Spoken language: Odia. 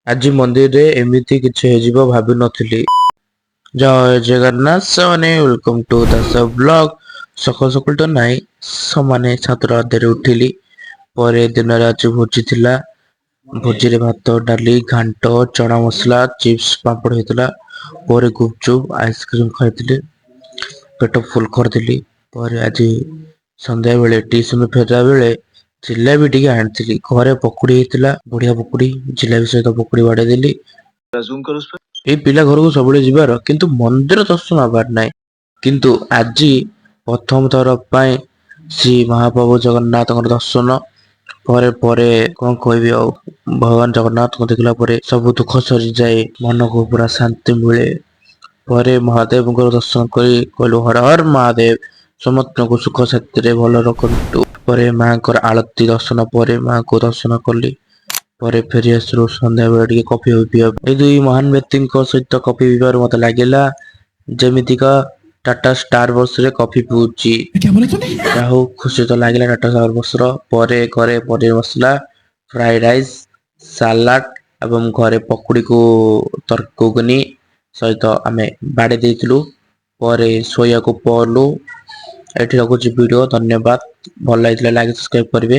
ଆଜି ମନ୍ଦିରରେ ଏମିତି କିଛି ହେଇଯିବ ଭାବି ନଥିଲି। ଜୟ ଜଗନ୍ନାଥ ସମାନେ ୱେଲକମ୍ ଟୁ ଦାସ ବ୍ଲଗ। ସକାଳୁ ସକାଳୁ ତ ନାହିଁ, ସମାନେ 7ଟା ଅଧେରେ ଉଠିଲି। ପରେ ଦିନରେ ଆଜି ଭୋଜି ଥିଲା। ଭୋଜିରେ ଭାତ, ଡାଲି, ଘାଣ୍ଟ, ଚଣା ମସଲା, ଚିପ୍ସ, ପାମ୍ପଡ଼ ହେଇଥିଲା। ପରେ ଗୁପଚୁପ, ଆଇସ୍କ୍ରିମ ଖାଇଥିଲି। ପେଟ ଫୁଲ କରିଥିଲି। ପରେ ଆଜି ସନ୍ଧ୍ୟା ବେଳେ ଟିଉସନ ଫେରିଲା ବେଳେ ଜିଲାପି ଟିକେ ଆଣିଥିଲି। ଘରେ ପକୁଡି ହେଇଥିଲା, ବଢିଆ ପକୁଡି। ଜିଲାପି ସହିତ ପକୁଡି ବାଡେଇ ଦେଲି। ଏଇ ପିଲା ଘରକୁ ସବୁବେଳେ ଯିବାର, କିନ୍ତୁ ମନ୍ଦିର ଦର୍ଶନ ହବାର ନାହିଁ। କିନ୍ତୁ ଆଜି ପ୍ରଥମ ଥର ପାଇଁ ଶ୍ରୀ ମହାପ୍ରଭୁ ଜଗନ୍ନାଥଙ୍କର ଦର୍ଶନ। ପରେ କଣ କହିବି ଆଉ, ଭଗବାନ ଜଗନ୍ନାଥଙ୍କୁ ଦେଖିଲା ପରେ ସବୁ ଦୁଃଖ ସରିଯାଏ। ମନକୁ ପୁରା ଶାନ୍ତି ମିଳେ। ପରେ ମହାଦେବଙ୍କର ଦର୍ଶନ କରି କହିଲୁ ହର ହର ମହାଦେବ। ସମସ୍ତଙ୍କୁ ସୁଖ ଶାନ୍ତିରେ ଭଲ ରଖନ୍ତୁ। ପରେ ମାଙ୍କର ଆଳତି ଦର୍ଶନ ପରେ ମାଙ୍କୁ ଦର୍ଶନ କଲି। ପରେ ଫେରି ଆସିଲୁ। ସନ୍ଧ୍ୟା ବେଳେ ଟିକେ କଫି ପିଇବା। ଏଇ ଦୁଇ ମହାନ ବ୍ୟକ୍ତିଙ୍କ ସହିତ କଫି ପିଇବାରୁ ମତେ ଲାଗିଲା ଯେମିତିକା ଟାଟା ଷ୍ଟାର ବକ୍ସରେ କଫି ପିଉଛି। ଯାହା ହଉ ଖୁସି ତ ଲାଗିଲା ଟାଟା ଷ୍ଟାର ବକ୍ସର। ପରେ ଘରେ paneer masala, fried rice, salad ଏବଂ ଘରେ ପକୁଡିକୁ ଘୁଗୁନି ସହିତ ଆମେ ବାଡେଇ ଦେଇଥିଲୁ। ପରେ ଶୋଇବାକୁ ପଡିଲୁ। ଏଠି ରଖୁଛି ଭିଡିଓ। ଧନ୍ୟବାଦ। ଭଲ ଲାଗିଥିଲା ଲାଇକ୍ ସବସ୍କ୍ରାଇବ କରିବେ।